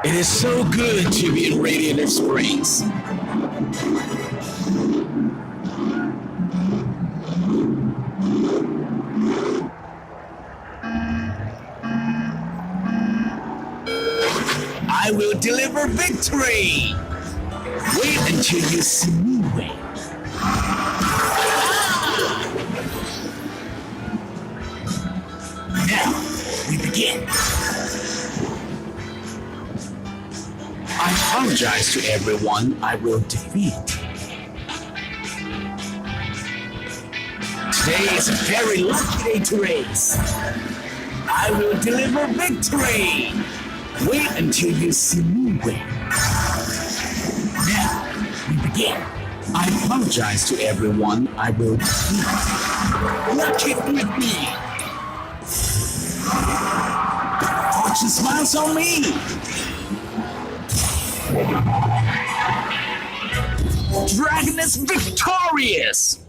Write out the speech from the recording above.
It is so good to be in Radiator Springs. I will deliver victory! Wait until you see me win. Now, we begin. I apologize to everyone I will defeat. Today is a very lucky day to race. I will deliver victory! Wait until you see me win. Now, we begin. I apologize to everyone I will defeat. Lucky with me. Fortune smiles on me. Dragon is victorious.